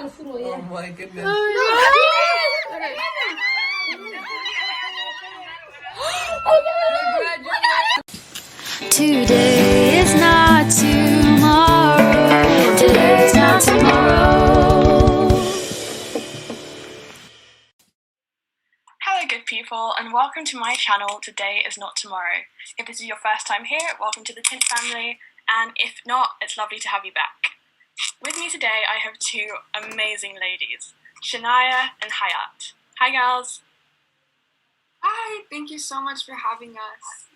Oh my goodness. Today is not tomorrow. Today is not tomorrow. Hello good people and welcome to my channel Today is Not Tomorrow. If this is your first time here, welcome to the Tint family, and if not, it's lovely to have you back. With me today I have two amazing ladies, Shania and Hayat. Hi gals. Hi, thank you so much for having us.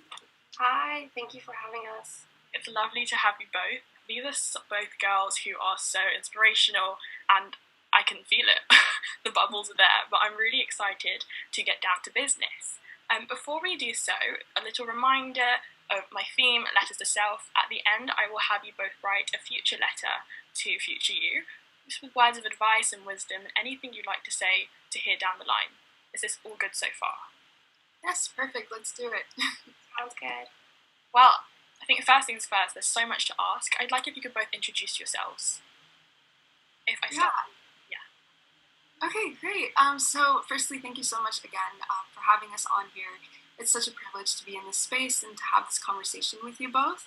Hi, thank you for having us. It's lovely to have you both. These are both girls who are so inspirational and I can feel it. The bubbles are there, but I'm really excited to get down to business. Before we do so, a little reminder of my theme, Letters to Self. At the end, I will have you both write a future letter to future you, just with words of advice and wisdom and anything you'd like to say to hear down the line. Is this all good so far? Yes, perfect, let's do it. Sounds good. Well, I think first things first, there's so much to ask. I'd like if you could both introduce yourselves. If I start. Okay, great. So firstly, thank you so much again for having us on here. It's such a privilege to be in this space and to have this conversation with you both.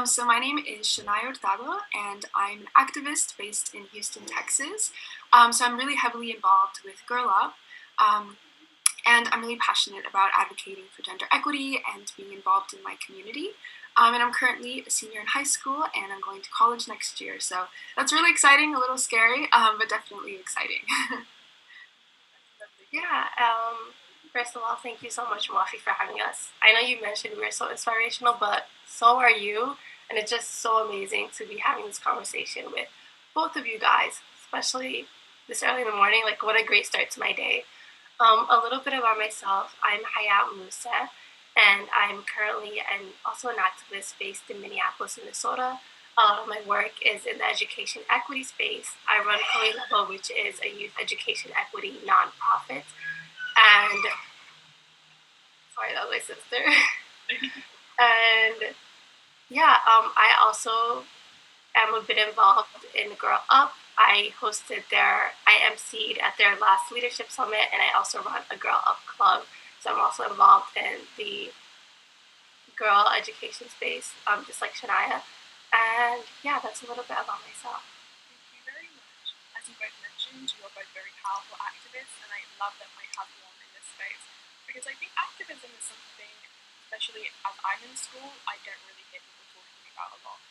So my name is Shania Hurtado, and I'm an activist based in Houston, Texas. So I'm really heavily involved with Girl Up. And I'm really passionate about advocating for gender equity and being involved in my community. And I'm currently a senior in high school, and I'm going to college next year. So that's really exciting, a little scary, but definitely exciting. First of all, thank you so much, Mofi, for having us. I know you mentioned we were so inspirational, but so are you. And it's just so amazing to be having this conversation with both of you guys, especially this early in the morning. Like, what a great start to my day. A little bit about myself. I'm Hayat Muse, and I'm currently also an activist based in Minneapolis, Minnesota. A lot of my work is in the education equity space. I run Level, which is a youth education equity nonprofit. And sorry, that was my sister. And I also am a bit involved in Girl Up. I emceed at their last leadership summit, and I also run a Girl Up club. So I'm also involved in the girl education space, just like Shania. And that's a little bit about myself. Thank you very much. As you both mentioned, you are both very powerful activists, and I love that I have you on in this space, because I think activism is something, especially as I'm in school, I don't really hear people talking about a lot.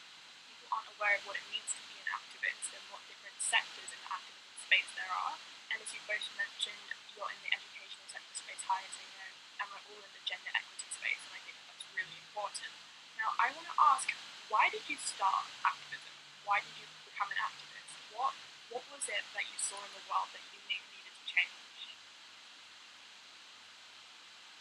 People aren't aware of what it means to be an activist and what different sectors in the activism space there are. And as you both mentioned, you're in the educational sector space, high as I know, and we're all in the gender equity space, and I think that's really important. Now, I want to ask, why did you start activism? Why did you become an activist? What was it that you saw in the world that you knew needed to change?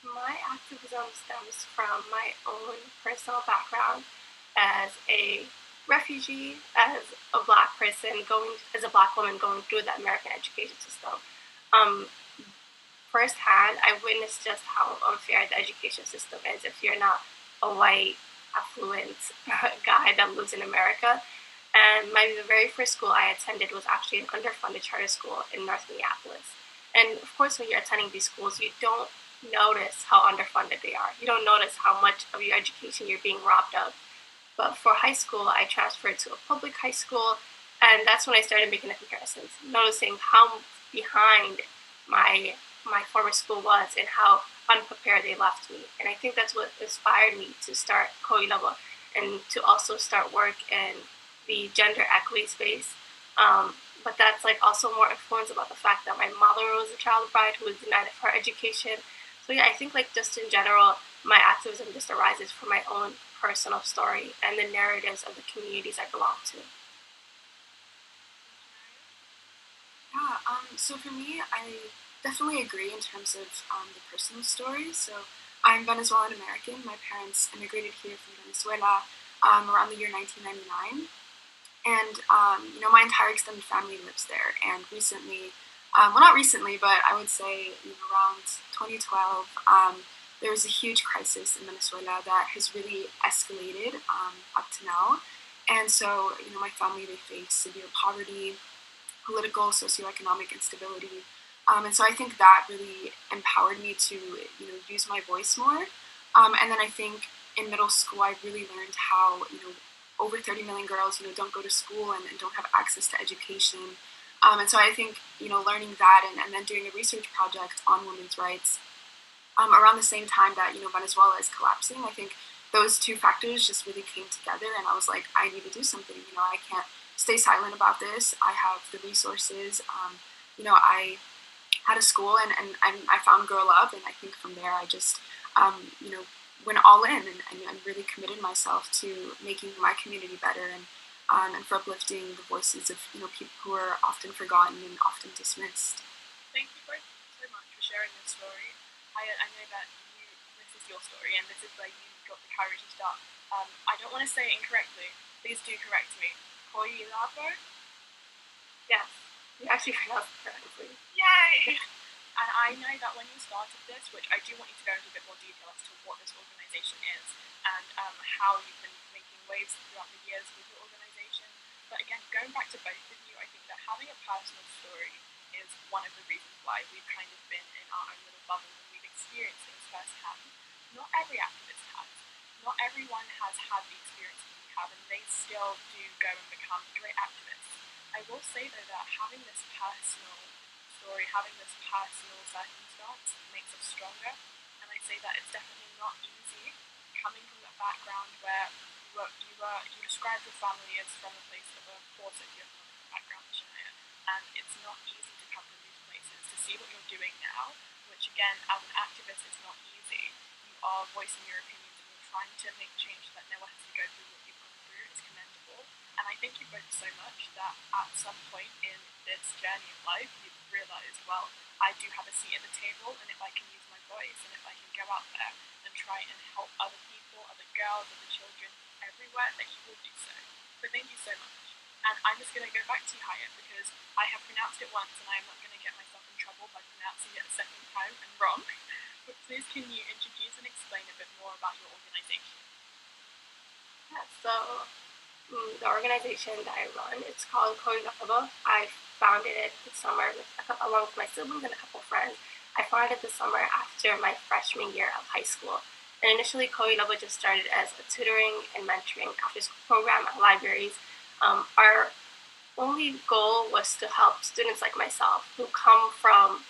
My activism stems from my own personal background as a refugee, as a black woman going through the American education system. Firsthand, I witnessed just how unfair the education system is if you're not a white, affluent guy that lives in America. And the very first school I attended was actually an underfunded charter school in North Minneapolis. And of course, when you're attending these schools, you don't notice how underfunded they are. You don't notice how much of your education you're being robbed of. But for high school, I transferred to a public high school, and that's when I started making the comparisons, noticing how behind my former school was and how unprepared they left me. And I think that's what inspired me to start Level and to also start work in the gender equity space. But that's also more influenced about the fact that my mother was a child bride who was denied her education. So I think just in general, my activism just arises from my own personal story and the narratives of the communities I belong to. So for me, I definitely agree in terms of the personal story. So I'm Venezuelan American. My parents immigrated here from Venezuela around the year 1999. And, my entire extended family lives there. And recently, not recently, but I would say around 2012, there was a huge crisis in Venezuela that has really escalated up to now. And so, my family, they face severe poverty, political, socioeconomic instability. And so I think that really empowered me to, use my voice more. And then I think in middle school, I really learned how, over 30 million girls, don't go to school and don't have access to education. And so I think, learning that and then doing a research project on women's rights around the same time that, Venezuela is collapsing, I think those two factors just really came together. And I was like, I need to do something. I can't stay silent about this. I have the resources. I had a school and I found Girl Up. And I think from there, I just, went all in and really committed myself to making my community better and for uplifting the voices of, people who are often forgotten and often dismissed. Thank you both so much for sharing this story. I know that this is your story, and this is where you got the courage to start. I don't want to say it incorrectly. Please do correct me. Koilabo? Yes, you actually pronounced it correctly. Yay! And I know that when you started this, which I do want you to go into a bit more detail as to what this organisation is and how you've been making waves throughout the years with your organisation. But again, going back to both of you, I think that having a personal story is one of the reasons why we've kind of been in our own little bubble and we've experienced things firsthand. Not every activist has. Not everyone has had the experience that we have, and they still do go and become great activists. I will say though that having this personal story, having this personal circumstance makes us stronger, and I say that it's definitely not easy coming from a background where you described your family as from a place of a poor socioeconomic background, Shania, and it's not easy to come from these places to see what you're doing now, which again, as an activist, is not easy. You are voicing your opinions and you're trying to make change so that no one has to go through what you've gone through. It's commendable, and I thank you both so much that at some point in this journey of life, you've realised, well, I do have a seat at the table, and if I can use my voice, and if I can go out there and try and help other people, other girls, other children, everywhere, that you will do so. So thank you so much. And I'm just going to go back to you, Hayat, because I have pronounced it once, and I'm not going to get myself in trouble by pronouncing it a second time and wrong. But please can you introduce and explain a bit more about your organisation? Yeah, so the organization that I run, it's called Koilabo. I founded it this summer along with my siblings and a couple friends. I founded it this summer after my freshman year of high school. And initially, Koilabo just started as a tutoring and mentoring after-school program at libraries. Our only goal was to help students like myself who come from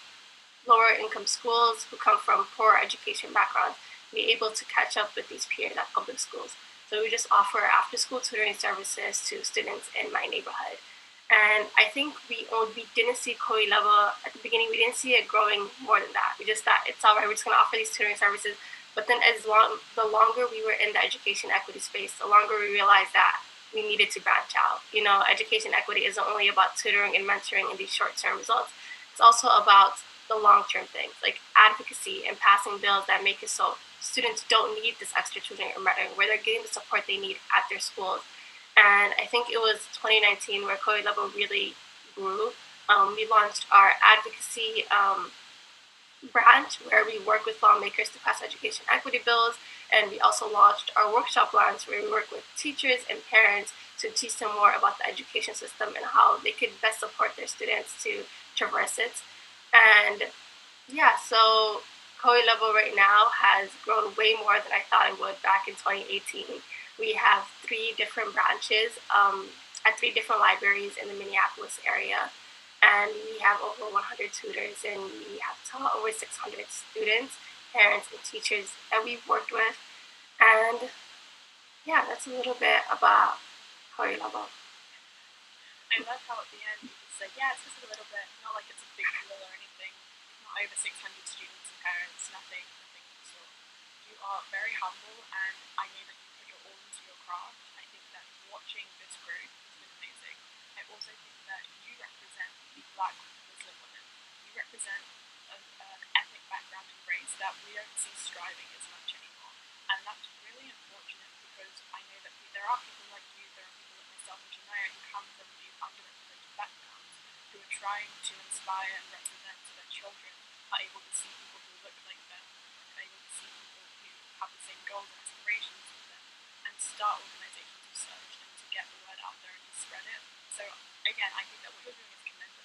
lower income schools, who come from poor education backgrounds, be able to catch up with these peers at public schools. So we just offer after-school tutoring services to students in my neighborhood. And I think we didn't see Koilabo at the beginning. We didn't see it growing more than that. We just thought it's all right. We're just going to offer these tutoring services. But then the longer we were in the education equity space, the longer we realized that we needed to branch out. Education equity isn't only about tutoring and mentoring and these short-term results. It's also about the long-term things, like advocacy and passing bills that make it so students don't need this extra tutoring or mentoring, where they're getting the support they need at their schools. And I think it was 2019 where Koilabo really grew. We launched our advocacy branch where we work with lawmakers to pass education equity bills, and we also launched our workshop branch where we work with teachers and parents to teach them more about the education system and how they could best support their students to traverse it. And yeah, so Koilabo right now has grown way more than I thought it would back in 2018. We have 3 different branches at 3 different libraries in the Minneapolis area. And we have over 100 tutors, and we have over 600 students, parents, and teachers that we've worked with. And yeah, that's a little bit about Koilabo. I love how at the end you just said, yeah, it's just a little bit, not like it's a big deal or anything, not over 600 students and parents, nothing of the sort. You are very humble, and I know that you put your all into your craft. I think that watching this group has been amazing. I also think that you represent the Black Muslim women. You represent an ethnic background and race that we don't see striving as much anymore. And that's really unfortunate, because I know that there are people like you, there are people like myself and Shania who come from these underrepresented backgrounds, who are trying to inspire and represent so that children are able to see people who look like them, are able to see people who have the same goals and aspirations as them, and start organizations of such and to get the word out there and to spread it. So again, I think that what you're doing is commendable.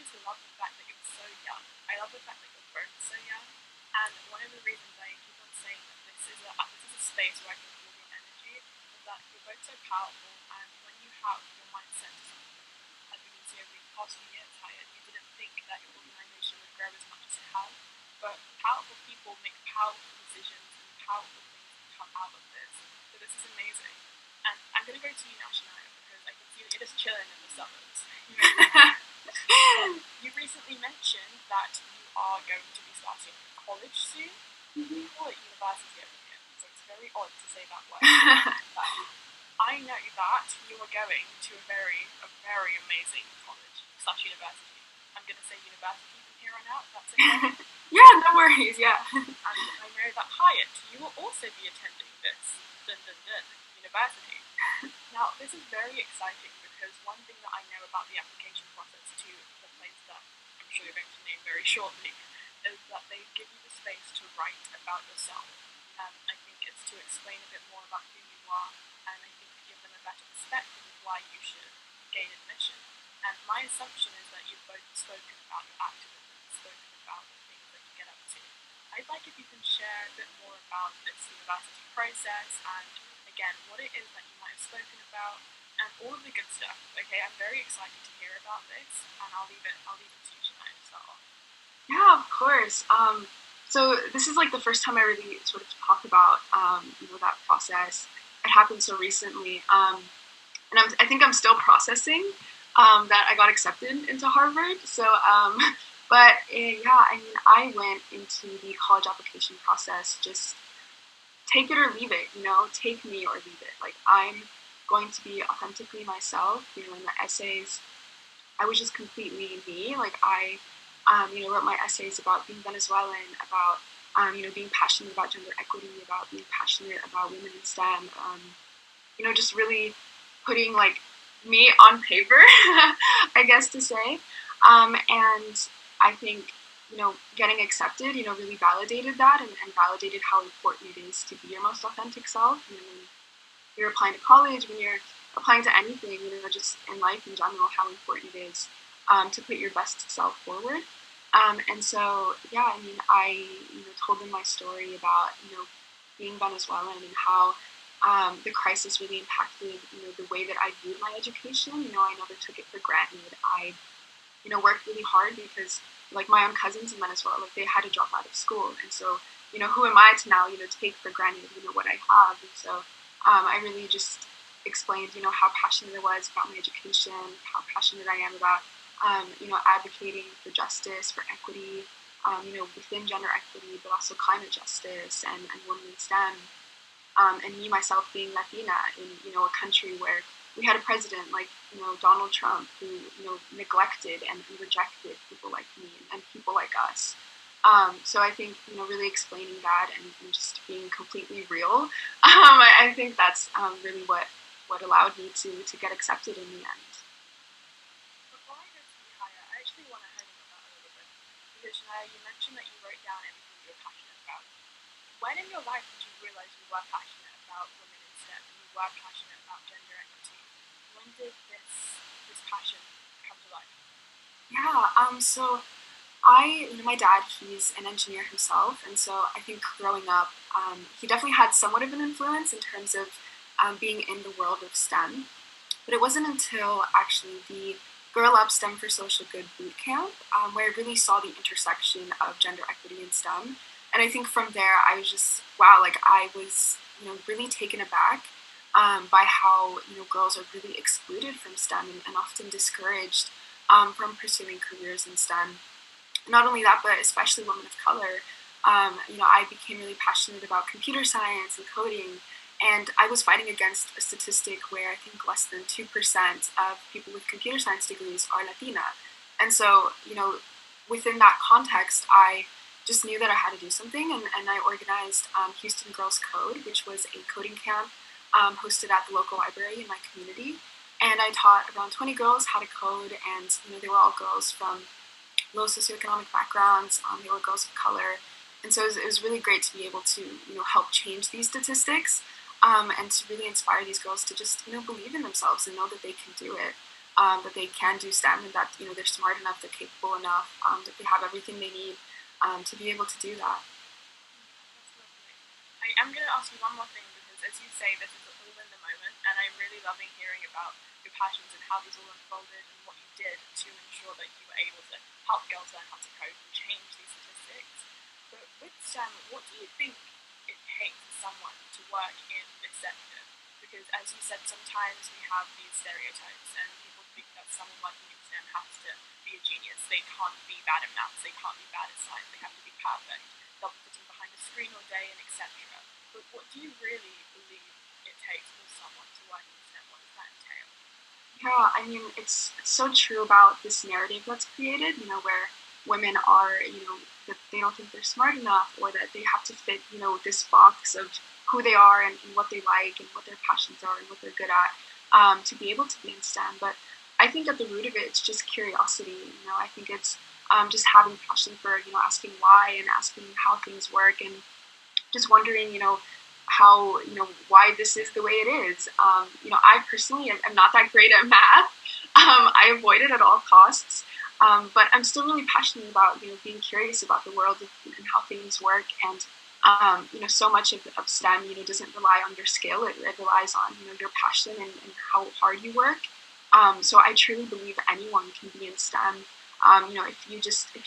to love the fact that you're so young. I love the fact that you're both so young. And one of the reasons I keep on saying that this is a space where I can feel your energy is that you're both so powerful, and when you have your mindset to something, as we can see over the past few years, Hayat, you didn't think that your organization would grow as much as it has. But powerful people make powerful decisions, and powerful things come out of this. So this is amazing. And I'm going to go to you now, Shania, because I can see that you're just chilling in the suburbs. You recently mentioned that you are going to be starting college soon. We call it university over here, so it's very odd to say that word. But I know that you are going to a very amazing college / university. I'm going to say university from here on out. That's okay. Yeah, no worries. Yeah. And I know that Hayat, you will also be attending this university. Now, this is very exciting because one thing that I know about the application process to the place that I'm sure you're going to name very shortly is that they give you the space to write about yourself. I think it's to explain a bit more about who you are, and I think to give them a better perspective of why you should gain admission. And my assumption is that you've both spoken about your activism, spoken about the things that you get up to. I'd like if you can share a bit more about this university process and, again, what it is that you might have spoken about and all of the good stuff. Okay, I'm very excited to hear about this, and I'll leave it to you, Shania, to start off. Yeah, of course. So this is like the first time I really sort of talk about, that process. It happened so recently, and I think I'm still processing that I got accepted into Harvard. So, I went into the college application process just take it or leave it. Take me or leave it. Like, I'm going to be authentically myself. In the essays, I was just completely me. Like, I wrote my essays about being Venezuelan, about, being passionate about gender equity, about being passionate about women in STEM, just really putting, like, me on paper, I guess to say. And I think, getting accepted, really validated that and validated how important it is to be your most authentic self. When you're applying to college, when you're applying to anything, just in life in general, how important it is to put your best self forward. And so, I told them my story about, being Venezuelan and how the crisis really impacted, the way that I viewed my education. I never took it for granted. I, worked really hard because, like, my own cousins in Venezuela, like, they had to drop out of school. And so, who am I to now, take for granted, what I have. And so I really just explained, how passionate I was about my education, how passionate I am about advocating for justice, for equity, within gender equity, but also climate justice and women in STEM. And me, myself, being Latina in, a country where we had a president like, Donald Trump, who, neglected and rejected people like me and people like us. So I think, really explaining that and just being completely real, I think that's really what allowed me to get accepted in the end. I actually want to hone in on that a little bit. Because, Shania, you mentioned that you wrote down everything you were passionate about. When in your life did you realize you were passionate about women in STEM, and you were passionate about gender equity? When did this passion come to life? Yeah, so my dad, he's an engineer himself, and so I think growing up, he definitely had somewhat of an influence in terms of being in the world of STEM. But it wasn't until actually the Girl Up STEM for Social Good boot camp where I really saw the intersection of gender equity and STEM. And I think from there, I was just, wow, like, I was, really taken aback by how, girls are really excluded from STEM and often discouraged from pursuing careers in STEM. Not only that, but especially women of color. I became really passionate about computer science and coding, and I was fighting against a statistic where I think less than 2% of people with computer science degrees are Latina. And so, within that context, I just knew that I had to do something, and I organized Houston Girls Code, which was a coding camp hosted at the local library in my community. And I taught around 20 girls how to code, and they were all girls from low socioeconomic backgrounds. They were girls of color, and so it was really great to be able to help change these statistics, and to really inspire these girls to just believe in themselves and know that they can do it. that they can do STEM, and that they're smart enough, they're capable enough, that they have everything they need to be able to do that. That's lovely. I am going to ask you one more thing because, as you say, this is all in the moment, and I'm really loving hearing about your passions and how these all unfolded and what you did to ensure that you were able to help girls learn how to cope and change these statistics. But with STEM, what do you think it takes for someone to work in this sector? Because, as you said, sometimes we have these stereotypes, and people think that someone working in STEM has to be a genius. They can't be bad at maths, they can't be bad at science, they have to be perfect. They'll be sitting behind a screen all day, and etc. But what do you really believe it takes for someone to work in STEM? What does that entail? Yeah, I mean, it's so true about this narrative that's created, where women are, that they don't think they're smart enough, or that they have to fit, this box of who they are and what they like and what their passions are and what they're good at, to be able to be in STEM. But I think at the root of it, it's just curiosity. I think it's just having passion for, asking why and asking how things work, and just wondering, how, why this is the way it is. I personally am not that great at math. I avoid it at all costs. But I'm still really passionate about, being curious about the world and how things work. And, so much of STEM, doesn't rely on your skill. It relies on, your passion and how hard you work. So I truly believe anyone can be in STEM. If you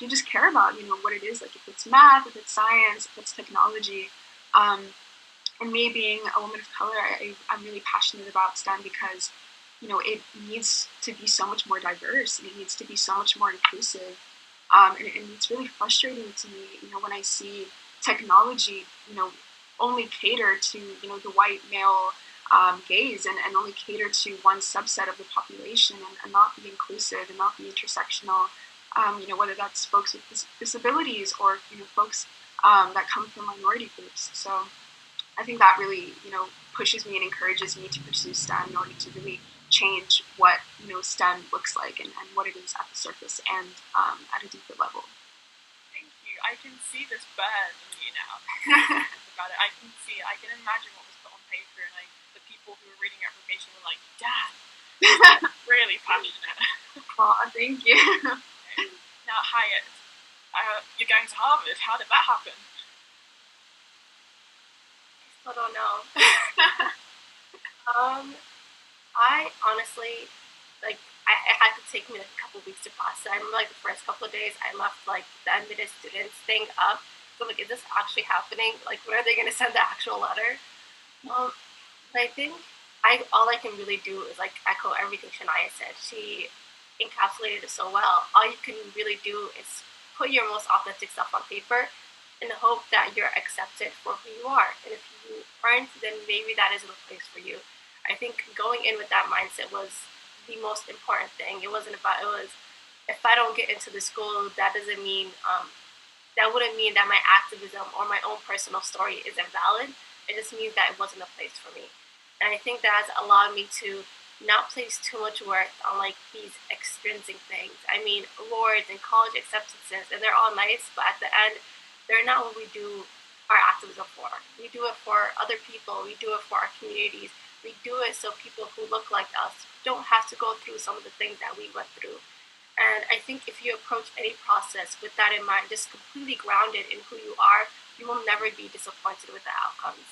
just care about, what it is, like if it's math, if it's science, if it's technology. And me being a woman of color, I'm really passionate about STEM because, it needs to be so much more diverse, and it needs to be so much more inclusive. And it's really frustrating to me, when I see technology, only cater to, the white male gaze, and only cater to one subset of the population, and not be inclusive and not be intersectional, whether that's folks with disabilities or, folks that come from minority groups. So I think that really, pushes me and encourages me to pursue STEM in order to really change what, STEM looks like, and what it is at the surface and at a deeper level. Thank you. I can see this burn in you now. About it. I can see it. I can imagine what was put on paper, and the people who were reading your application were like, "Dad, really passionate." Oh, thank you. Okay. Now, Hayat, you're going to Harvard. How did that happen? I still don't know. I honestly, like, it had to take me like a couple weeks to process. I remember like the first couple of days, I left like the admitted students thing up. So like, is this actually happening? Like, when are they going to send the actual letter? But I think all I can really do is like echo everything Shania said. She encapsulated it so well. All you can really do is put your most authentic stuff on paper in the hope that you're accepted for who you are. And if you aren't, then maybe that isn't a place for you. I think going in with that mindset was the most important thing. It was, if I don't get into the school, that doesn't mean, that wouldn't mean that my activism or my own personal story isn't valid. It just means that it wasn't a place for me. And I think that has allowed me to not place too much worth on like these extrinsic things. I mean, awards and college acceptances, and they're all nice, but at the end, they're not what we do our activism for. We do it for other people. We do it for our communities. We do it so people who look like us don't have to go through some of the things that we went through. And I think if you approach any process with that in mind, just completely grounded in who you are, you will never be disappointed with the outcomes.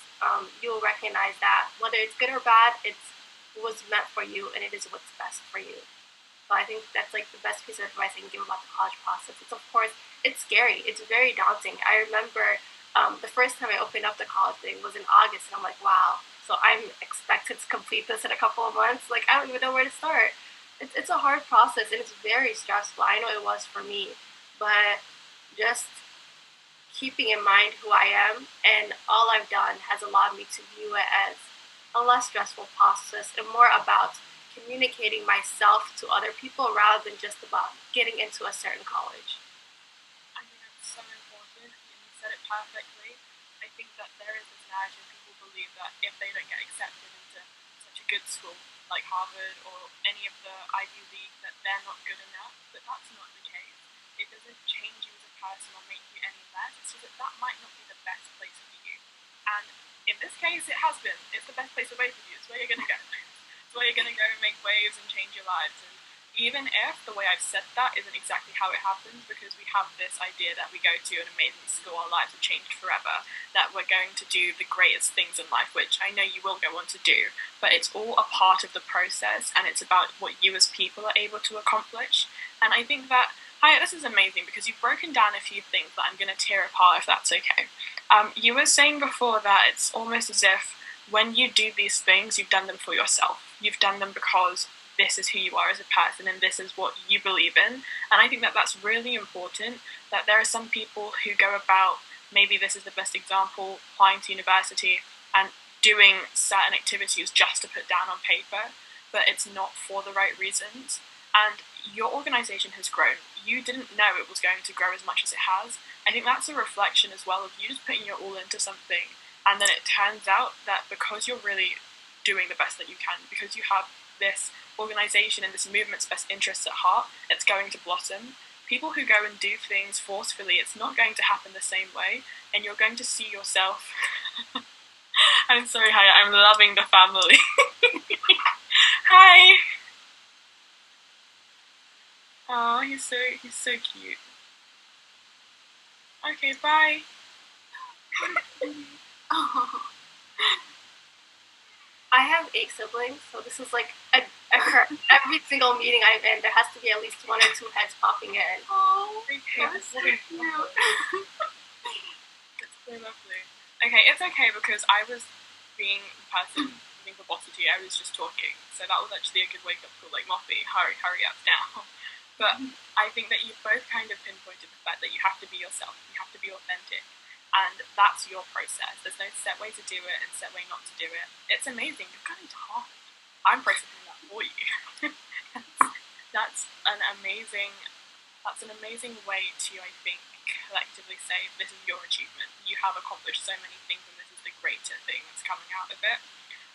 You'll recognize that whether it's good or bad, it was meant for you, and it is what's best for you. So I think that's like the best piece of advice I can give about the college process. It's, of course, it's scary. It's very daunting. I remember the first time I opened up the college thing was in August, and I'm like, wow. So I'm expected to complete this in a couple of months. Like, I don't even know where to start. It's a hard process, and it's very stressful. I know it was for me, but just keeping in mind who I am and all I've done has allowed me to view it as a less stressful process and more about communicating myself to other people rather than just about getting into a certain college. I think that's so important, and you said it perfectly. I think that there is this narrative people believe that if they don't get accepted into such a good school like Harvard or any of the Ivy League, that they're not good enough, but that's not the case. It doesn't change you as a person or make you any less. It's just that might not be the best place for you. And in this case, it has been. It's the best place for both of you. It's where you're going to go. It's where you're going to go and make waves and change your lives. And even if the way I've said that isn't exactly how it happens, because we have this idea that we go to an amazing school, our lives are changed forever, that we're going to do the greatest things in life, which I know you will go on to do, but it's all a part of the process, and it's about what you as people are able to accomplish. And I think that, Hayat, this is amazing, because you've broken down a few things that I'm going to tear apart, if that's okay. You were saying before that it's almost as if when you do these things, you've done them for yourself. You've done them because this is who you are as a person and this is what you believe in. And I think that that's really important, that there are some people who go about, maybe this is the best example, applying to university and doing certain activities just to put down on paper, but it's not for the right reasons. And your organisation has grown. You didn't know it was going to grow as much as it has. I think that's a reflection as well of you just putting your all into something, and then it turns out that because you're really doing the best that you can, because you have this organisation and this movement's best interests at heart, it's going to blossom. People who go and do things forcefully, it's not going to happen the same way, and you're going to see yourself. I'm sorry, Hayat, I'm loving the family. Hi. Oh, he's so cute. Okay, bye. Oh. I have 8 siblings, so this is like every single meeting I'm in, there has to be at least 1 or 2 heads popping in. Oh, That's so cute. It's so lovely. Okay, it's okay, because I was being the person being verbosity. I was just talking, so that was actually a good wake-up call. Like, Mofi, hurry up now. But I think that you both kind of pinpointed the fact that you have to be yourself. You have to be authentic. And that's your process. There's no set way to do it and set way not to do it. It's amazing. You're going to hard. I'm processing that for you. that's an amazing way to, I think, collectively say this is your achievement. You have accomplished so many things, and this is the greater thing that's coming out of it.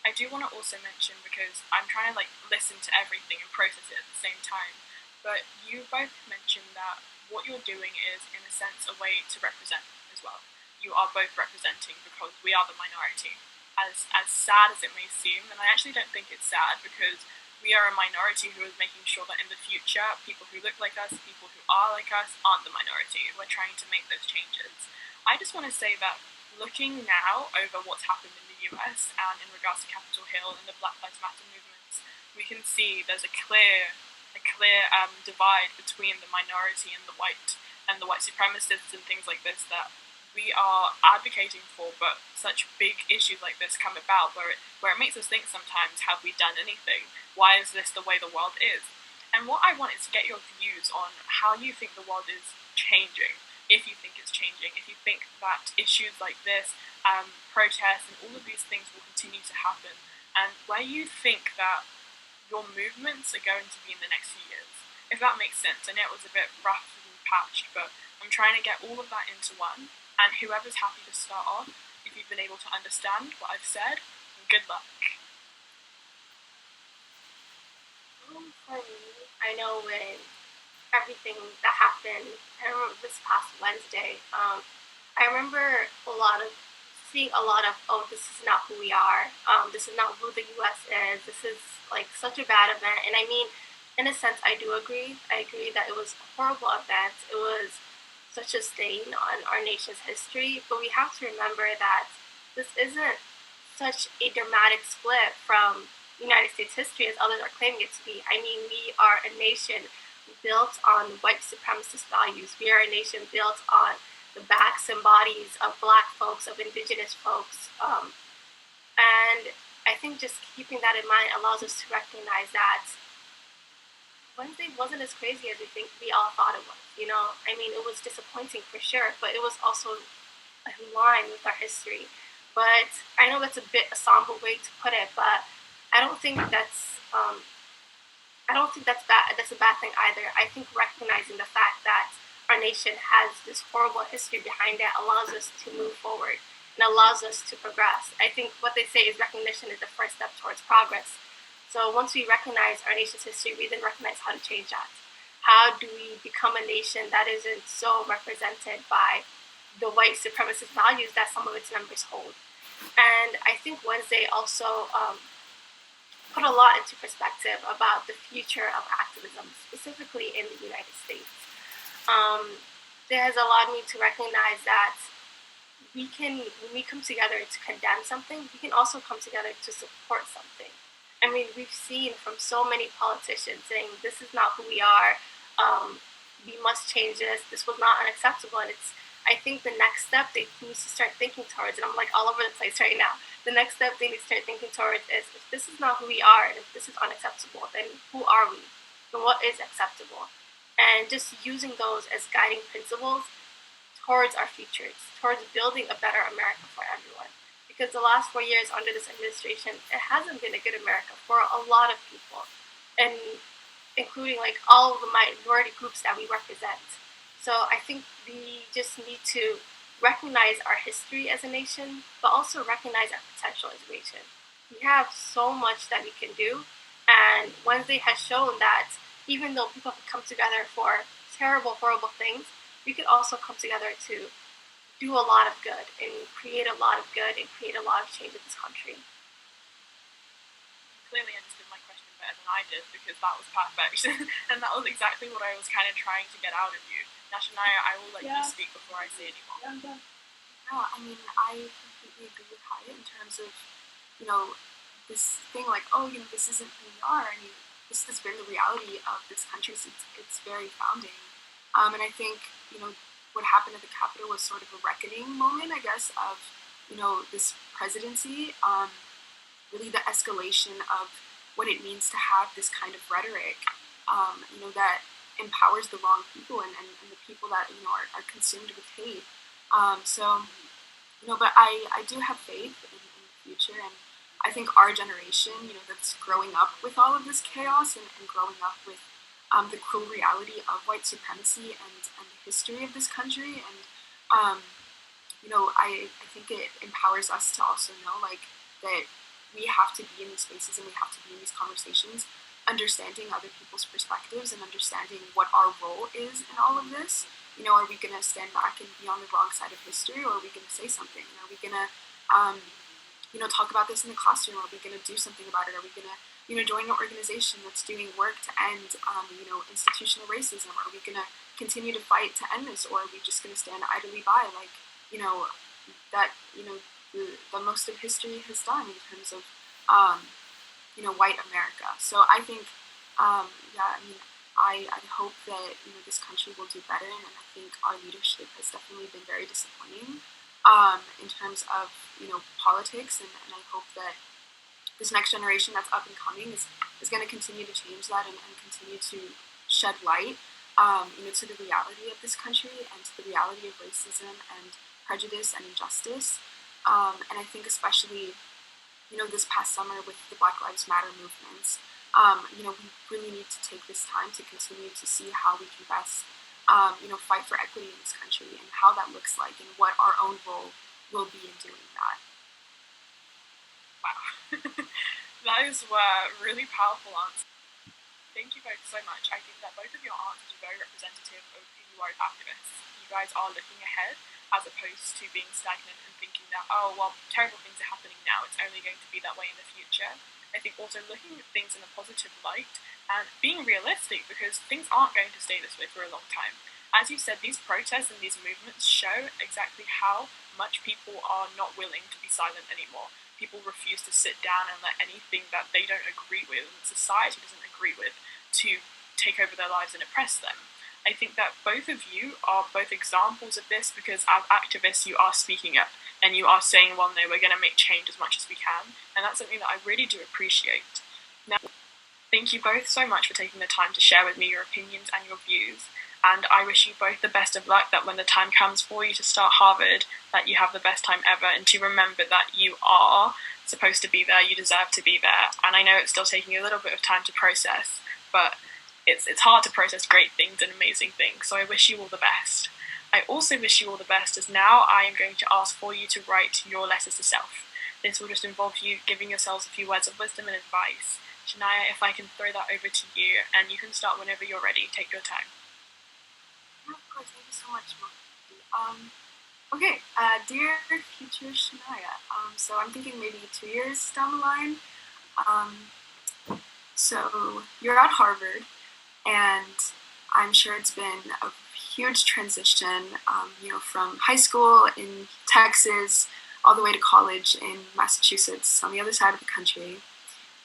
I do want to also mention, because I'm trying to listen to everything and process it at the same time, but you both mentioned that what you're doing is, in a sense, a way to represent as well. You are both representing because we are the minority. As sad as it may seem, and I actually don't think it's sad, because we are a minority who is making sure that in the future, people who look like us, people who are like us, aren't the minority. We're trying to make those changes. I just want to say that looking now over what's happened in the US and in regards to Capitol Hill and the Black Lives Matter movements, we can see there's a clear divide between the minority and the white supremacists and things like this that we are advocating for, but such big issues like this come about where it makes us think sometimes, have we done anything? Why is this the way the world is? And what I want is to get your views on how you think the world is changing, if you think it's changing, if you think that issues like this, protests and all of these things will continue to happen, and where you think that your movements are going to be in the next few years. If that makes sense. I know it was a bit rough and patched, but I'm trying to get all of that into one. And whoever's happy to start off, if you've been able to understand what I've said, good luck. For me, I know when everything that happened, I remember this past Wednesday, I remember seeing a lot of, oh, this is not who we are, this is not who the US is, this is such a bad event. And I mean, in a sense, I do agree. I agree that it was a horrible event. It was such a stain on our nation's history, but we have to remember that this isn't such a dramatic split from United States history as others are claiming it to be. I mean, we are a nation built on white supremacist values. We are a nation built on the backs and bodies of Black folks, of Indigenous folks, and I think just keeping that in mind allows us to recognize that Wednesday wasn't as crazy as we all thought it was. I mean, it was disappointing for sure, but it was also in line with our history. But I know that's a bit a somber way to put it, but I don't think that's bad. That's a bad thing either. I think recognizing the fact that our nation has this horrible history behind it allows us to move forward and allows us to progress. I think what they say is recognition is the first step towards progress. So once we recognize our nation's history, we then recognize how to change that. How do we become a nation that isn't so represented by the white supremacist values that some of its members hold? And I think Wednesday also put a lot into perspective about the future of activism, specifically in the United States. It has allowed me to recognize that when we come together to condemn something, we can also come together to support something. I mean, we've seen from so many politicians saying, this is not who we are, we must change this, this was not unacceptable, and I think the next step they need to start thinking towards, and I'm like all over the place right now, the next step they need to start thinking towards is, if this is not who we are, and if this is unacceptable, then who are we? And what is acceptable? And just using those as guiding principles towards our futures, towards building a better America for everyone. Because the last 4 years under this administration, it hasn't been a good America for a lot of people, and including like all of the minority groups that we represent. So I think we just need to recognize our history as a nation, but also recognize our potential as a nation. We have so much that we can do, and Wednesday has shown that even though people have come together for terrible, horrible things, we could also come together to do a lot of good and create a lot of good and create a lot of change in this country. Clearly understood my question better than I did, because that was perfect. And that was exactly what I was kind of trying to get out of you. Now, Shania, I will let you speak before I say any more. Yeah, I mean, I completely agree with Hayat in terms of, this thing like, this isn't who we are. I mean, this has been the reality of this country since its very founding. And I think, what happened at the Capitol was sort of a reckoning moment, I guess, of, this presidency, really the escalation of what it means to have this kind of rhetoric, that empowers the wrong people and the people that, are consumed with hate. But I do have faith in the future, and I think our generation, that's growing up with all of this chaos and growing up with the cruel reality of white supremacy and the history of this country, and I think it empowers us to also know that we have to be in these spaces and we have to be in these conversations, understanding other people's perspectives and understanding what our role is in all of this. Are we going to stand back and be on the wrong side of history, or are we going to say something? Are we going to, talk about this in the classroom? Are we going to do something about it? Are we going to, join an organization that's doing work to end, institutional racism? Are we going to continue to fight to end this, or are we just going to stand idly by, the most of history has done in terms of, white America? So I think, I hope that, this country will do better, and I think our leadership has definitely been very disappointing in terms of, politics, and I hope that this next generation that's up and coming is going to continue to change that and continue to shed light, to the reality of this country and to the reality of racism and prejudice and injustice. And I think especially, this past summer with the Black Lives Matter movements, we really need to take this time to continue to see how we can best, fight for equity in this country and how that looks like and what our own role will be in doing that. Wow. Those were really powerful answers. Thank you both so much. I think that both of your answers are very representative of who you are as activists. You guys are looking ahead as opposed to being stagnant and thinking that, terrible things are happening now, it's only going to be that way in the future. I think also looking at things in a positive light and being realistic, because things aren't going to stay this way for a long time. As you said, these protests and these movements show exactly how much people are not willing to be silent anymore. People refuse to sit down and let anything that they don't agree with and society doesn't agree with to take over their lives and oppress them. I think that both of you are both examples of this, because as activists you are speaking up and you are saying, well, no, we're going to make change as much as we can, and that's something that I really do appreciate. Now, thank you both so much for taking the time to share with me your opinions and your views, and I wish you both the best of luck, that when the time comes for you to start Harvard, that you have the best time ever, and to remember that you are supposed to be there, you deserve to be there. And I know it's still taking a little bit of time to process, but it's hard to process great things and amazing things, so I wish you all the best. I also wish you all the best, as now I am going to ask for you to write your letters to self. This will just involve you giving yourselves a few words of wisdom and advice. Shania, if I can throw that over to you, and you can start whenever you're ready. Take your time. Of course, thank you so much, Mofiyin. Okay, dear future Shania, so I'm thinking maybe 2 years down the line. So you're at Harvard, and I'm sure it's been a huge transition, from high school in Texas all the way to college in Massachusetts on the other side of the country.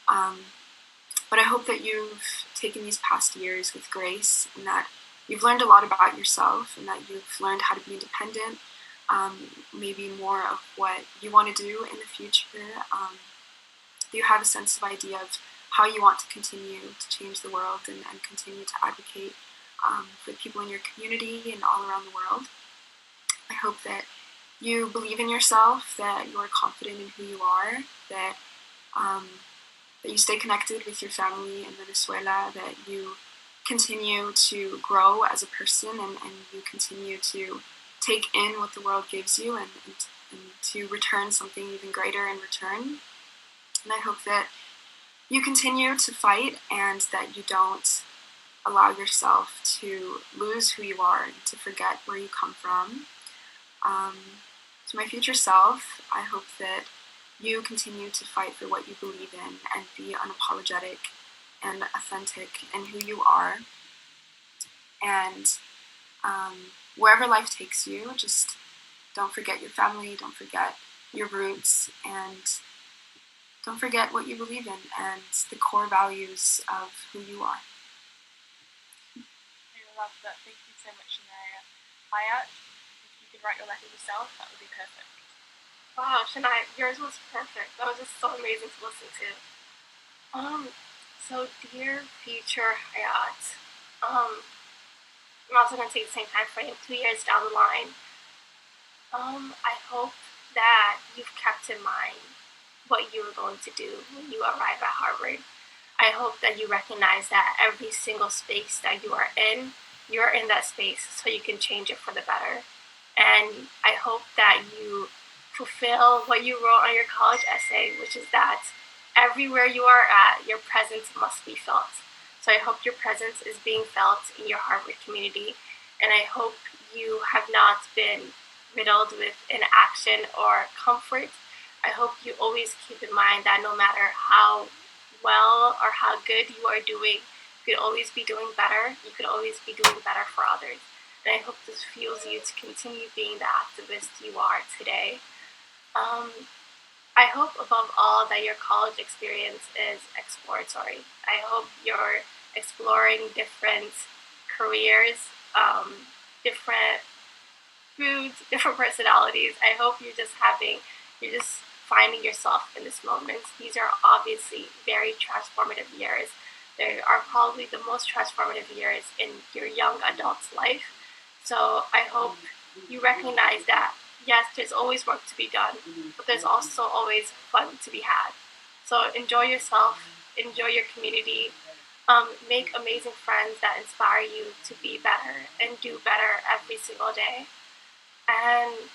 But I hope that you've taken these past years with grace and that you've learned a lot about yourself and that you've learned how to be independent, maybe more of what you want to do in the future. You have a sense of idea of how you want to continue to change the world and continue to advocate for people in your community and all around the world. I hope that you believe in yourself, that you are confident in who you are, that you stay connected with your family in Venezuela, that you continue to grow as a person and you continue to take in what the world gives you and to return something even greater in return. And I hope that you continue to fight and that you don't allow yourself to lose who you are and to forget where you come from. To my future self, I hope that you continue to fight for what you believe in and be unapologetic and authentic in who you are. And wherever life takes you, just don't forget your family, don't forget your roots, and don't forget what you believe in and the core values of who you are. I love that. Thank you so much, Shania. Hayat, if you could write your letter yourself, that would be perfect. Wow, Shania, yours was perfect. That was just so amazing to listen to. So dear future Hayat, I'm also gonna take the same time frame, 2 years down the line. I hope that you've kept in mind what you were going to do when you arrive at Harvard. I hope that you recognize that every single space that you are in, you're in that space so you can change it for the better. And I hope that you fulfill what you wrote on your college essay, which is that everywhere you are at, your presence must be felt. So I hope your presence is being felt in your Harvard community, and I hope you have not been riddled with inaction or comfort. I hope you always keep in mind that no matter how well or how good you are doing, you could always be doing better. You could always be doing better for others. And I hope this fuels you to continue being the activist you are today. I hope above all that your college experience is exploratory. I hope you're exploring different careers, different foods, different personalities. I hope you're just finding yourself in this moment. These are obviously very transformative years. They are probably the most transformative years in your young adult's life. So I hope you recognize that, yes, there's always work to be done, but there's also always fun to be had. So enjoy yourself, enjoy your community, make amazing friends that inspire you to be better and do better every single day. And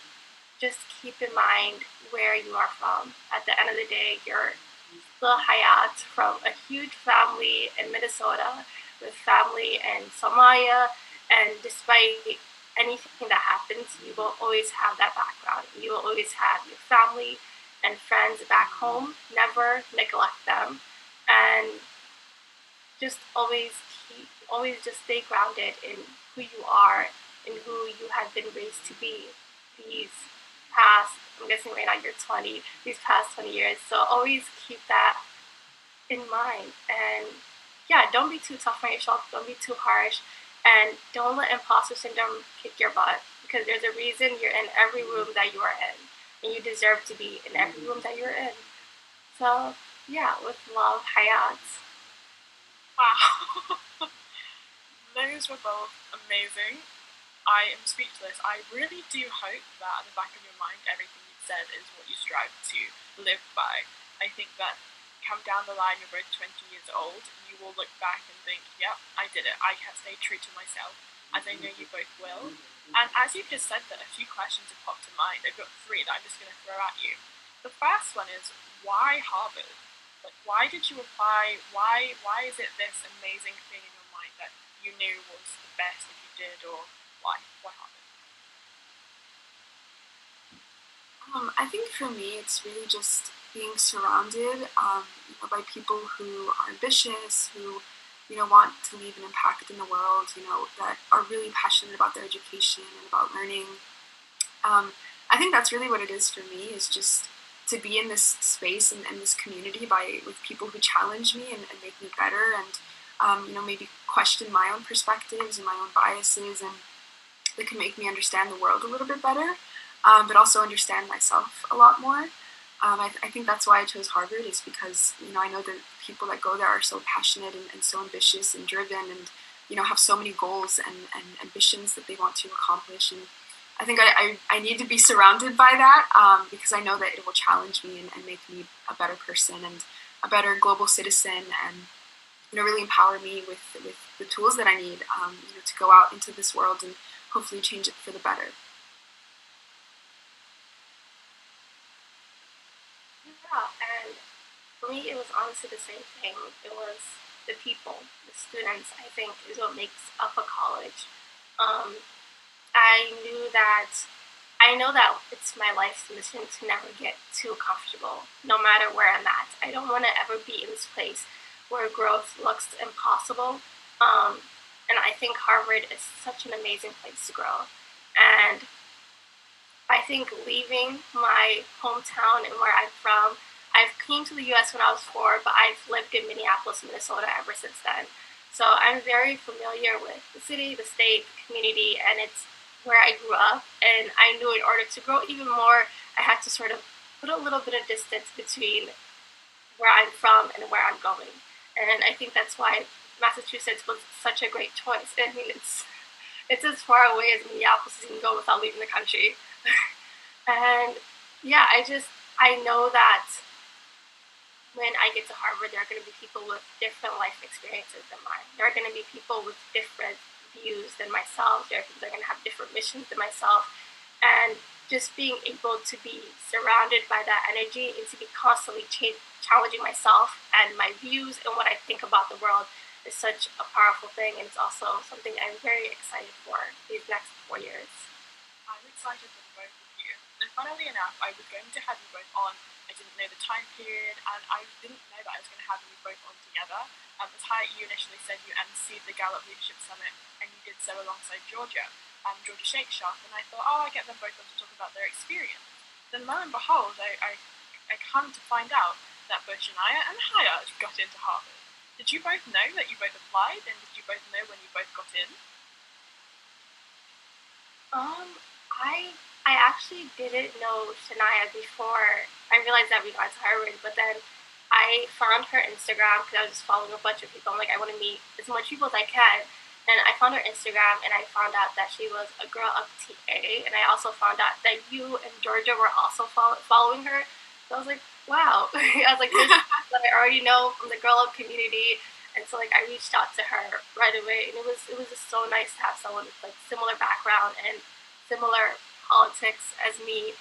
just keep in mind where you are from. At the end of the day, you're still Hayat from a huge family in Minnesota with family in Somalia, and despite anything that happens, you will always have that background. You will always have your family and friends back home. Never neglect them, and just always just stay grounded in who you are and who you have been raised to be. I'm guessing right now you're 20, these past 20 years. So always keep that in mind. And yeah, don't be too tough on yourself. Don't be too harsh. And don't let imposter syndrome kick your butt, because there's a reason you're in every room that you are in. And you deserve to be in every room that you're in. So yeah, with love, Hayat. Wow. Those were both amazing. I am speechless. I really do hope that at the back of your mind, everything you've said is what you strive to live by. I think that come down the line, you're both 20 years old, you will look back and think, yep, I did it. I have stayed true to myself, as I know you both will. And as you've just said that, a few questions have popped to mind. I've got 3 that I'm just going to throw at you. The first one is, why Harvard? Like, why did you apply? Why is it this amazing thing in your mind that you knew was the best if you did, or why Harvard? I think for me, it's really just being surrounded by people who are ambitious, who want to leave an impact in the world, that are really passionate about their education and about learning. I think that's really what it is for me, is just to be in this space and this community with people who challenge me and make me better, and maybe question my own perspectives and my own biases, and that can make me understand the world a little bit better, but also understand myself a lot more. I think that's why I chose Harvard, is because I know the people that go there are so passionate and so ambitious and driven, and have so many goals and ambitions that they want to accomplish. And I think I need to be surrounded by that, because I know that it will challenge me and make me a better person and a better global citizen, and really empower me with the tools that I need to go out into this world and hopefully change it for the better. Yeah, and for me, it was honestly the same thing. It was the people, the students, I think, is what makes up a college. I know that it's my life's mission to never get too comfortable, no matter where I'm at. I don't want to ever be in this place where growth looks impossible. And I think Harvard is such an amazing place to grow. And I think leaving my hometown and where I'm from, I've came to the U.S. when I was 4, but I've lived in Minneapolis, Minnesota ever since then. So I'm very familiar with the city, the state, the community, and it's where I grew up. And I knew in order to grow even more, I had to sort of put a little bit of distance between where I'm from and where I'm going. And I think that's why Massachusetts was such a great choice. I mean, it's as far away as Minneapolis as you can go without leaving the country. And yeah, I know that when I get to Harvard, there are going to be people with different life experiences than mine. There are going to be people with different views than myself. There are people that are going to have different missions than myself. And just being able to be surrounded by that energy and to be constantly challenging myself and my views and what I think about the world is such a powerful thing. And it's also something I'm very excited for these next 4 years. I'm excited for the both of you. And funnily enough, I was going to have you both on. I didn't know the time period, and I didn't know that I was going to have you both on together. As Hayat, you initially said you emceed the Gallup Leadership Summit, and you did so alongside Georgia Shake Shaft, and I thought, I get them both on to talk about their experience. Then lo and behold, I come to find out that both Shania and Hayat got into Harvard. Did you both know that you both applied, and did you both know when you both got in? I actually didn't know Shania before I realized that we got to Harvard, but then I found her Instagram because I was just following a bunch of people. I'm like, I want to meet as much people as I can. And I found her Instagram, and I found out that she was a Girl Up TA, and I also found out that you and Georgia were also following her. So I was like, wow. I was like, this is that I already know from the Girl Up community. And so like I reached out to her right away, and it was just so nice to have someone with like similar background and similar politics as me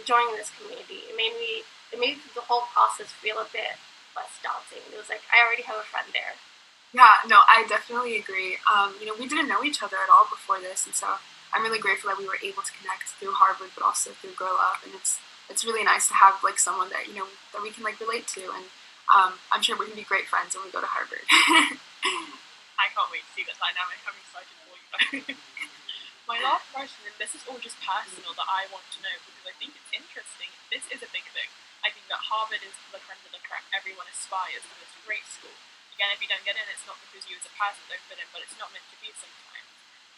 joining this community. It made the whole process feel a bit less daunting. It was like I already have a friend there. Yeah, no, I definitely agree. We didn't know each other at all before this, and so I'm really grateful that we were able to connect through Harvard, but also through Grow Up. And it's really nice to have like someone that that we can like relate to, and I'm sure we can be great friends when we go to Harvard. I can't wait to see the dynamic. I'm excited for you both. My last question, and this is all just personal that I want to know because I think it's interesting. This is a big thing. I think that Harvard is the creme de la creme. Everyone aspires to this great school. Again, if you don't get in, it's not because you as a person don't fit in, but it's not meant to be sometimes.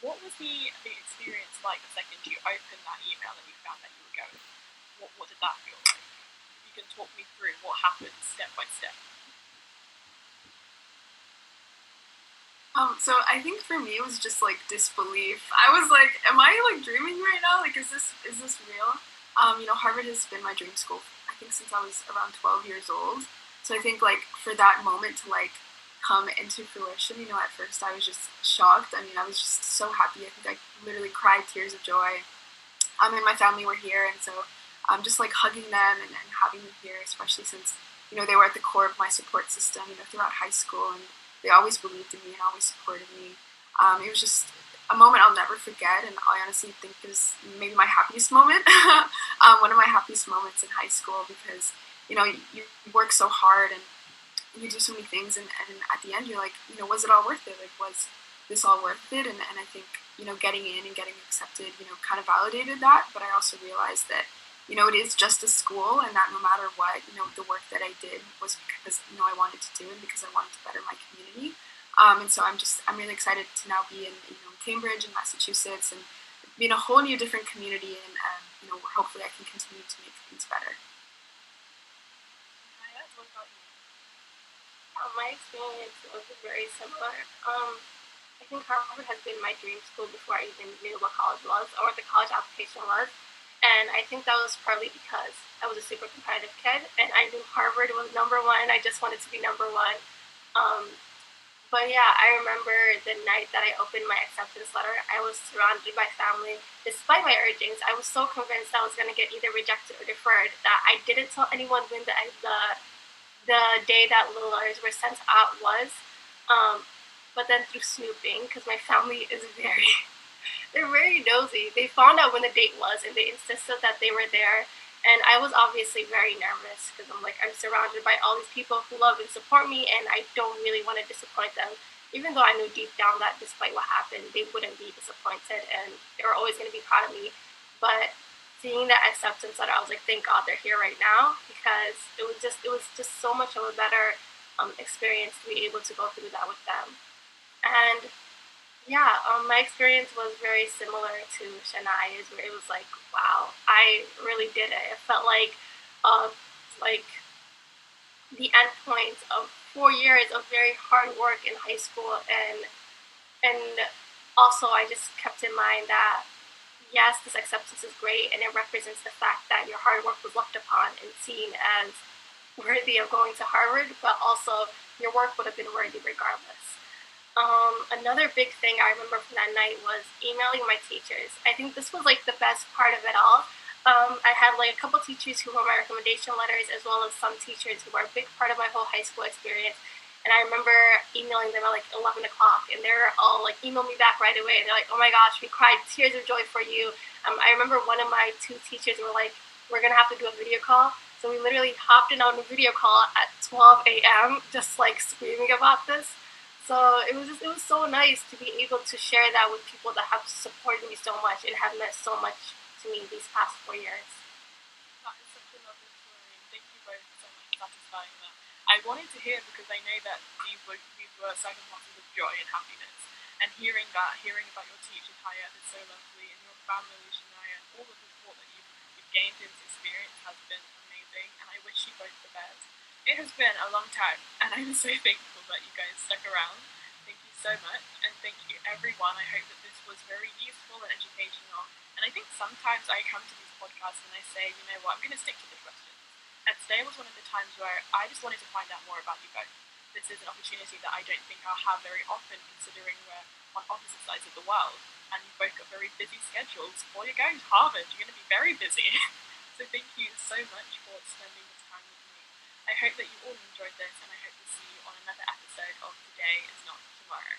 What was the experience like the second you opened that email and you found that you were going? What did that feel like? You can talk me through what happened step by step. So I think for me it was just like disbelief. I was like, am I like dreaming right now? Like, is this real? Harvard has been my dream school, I think, since I was around 12 years old. So I think like for that moment to like come into fruition, at first I was just shocked. I mean, I was just so happy. I think I literally cried tears of joy. And my family were here, and so I'm just like hugging them and having them here, especially since they were at the core of my support system, throughout high school, and they always believed in me and always supported me. It was just a moment I'll never forget, and I honestly think it was maybe my happiest moment, one of my happiest moments in high school, because you work so hard and you do so many things, and at the end you're like, was it all worth it? Like, was this all worth it? And I think, getting in and getting accepted, kind of validated that. But I also realized that, it is just a school, and that no matter what, the work that I did was because, I wanted to do it, because I wanted to better my community. And so I'm really excited to now be in, Cambridge and Massachusetts, and be in a whole new different community, and, where hopefully I can continue to make things better. What about you? My experience was very similar. I think Harvard has been my dream school before I even knew what college was or what the college application was. And I think that was partly because I was a super competitive kid and I knew Harvard was number one. I just wanted to be number one. But yeah, I remember the night that I opened my acceptance letter, I was surrounded by family. Despite my urgings, I was so convinced I was going to get either rejected or deferred that I didn't tell anyone when the day that the letters were sent out was. But then through snooping, because my family is they're very nosy. They found out when the date was, and they insisted that they were there. And I was obviously very nervous because I'm surrounded by all these people who love and support me, and I don't really want to disappoint them. Even though I knew deep down that despite what happened, they wouldn't be disappointed, and they were always going to be proud of me. But seeing that acceptance letter, I was like, thank God they're here right now, because it was just so much of a better experience to be able to go through that with them. And yeah, my experience was very similar to Shania's, where it was like, wow, I really did it. It felt uh, like the end point of 4 years of very hard work in high school, and also I just kept in mind that yes, this acceptance is great, and it represents the fact that your hard work was looked upon and seen as worthy of going to Harvard, but also your work would have been worthy regardless. Another big thing I remember from that night was emailing my teachers. I think this was like the best part of it all. I had like a couple teachers who wrote my recommendation letters, as well as some teachers who were a big part of my whole high school experience. And I remember emailing them at like 11 o'clock, and they're all like, email me back right away. And they're like, oh my gosh, we cried tears of joy for you. I remember one of my two teachers were like, we're going to have to do a video call. So we literally hopped in on a video call at 12 a.m., just like screaming about this. So it was so nice to be able to share that with people that have supported me so much and have meant so much to me these past 4 years. That is such a lovely story, and thank you both for so much satisfying that. I wanted to hear, because I know that these were circumstances of joy and happiness, and hearing about your teacher Hayat is so lovely, and your family Shania, and all of the support that you've gained in this experience has been amazing, and I wish you both the best. It has been a long time, and I'm so thankful that you guys stuck around. Thank you so much, and thank you everyone. I hope that this was very useful and educational. And I think sometimes I come to these podcasts and I say, you know what, I'm going to stick to the questions. And today was one of the times where I just wanted to find out more about you both. This is an opportunity that I don't think I'll have very often, considering we're on opposite sides of the world, and you've both got very busy schedules. While you're going to Harvard, you're going to be very busy. So thank you so much for spending this time with me. I hope that you all enjoyed this, and I hope to see you on another episode of Today Is Not Tomorrow.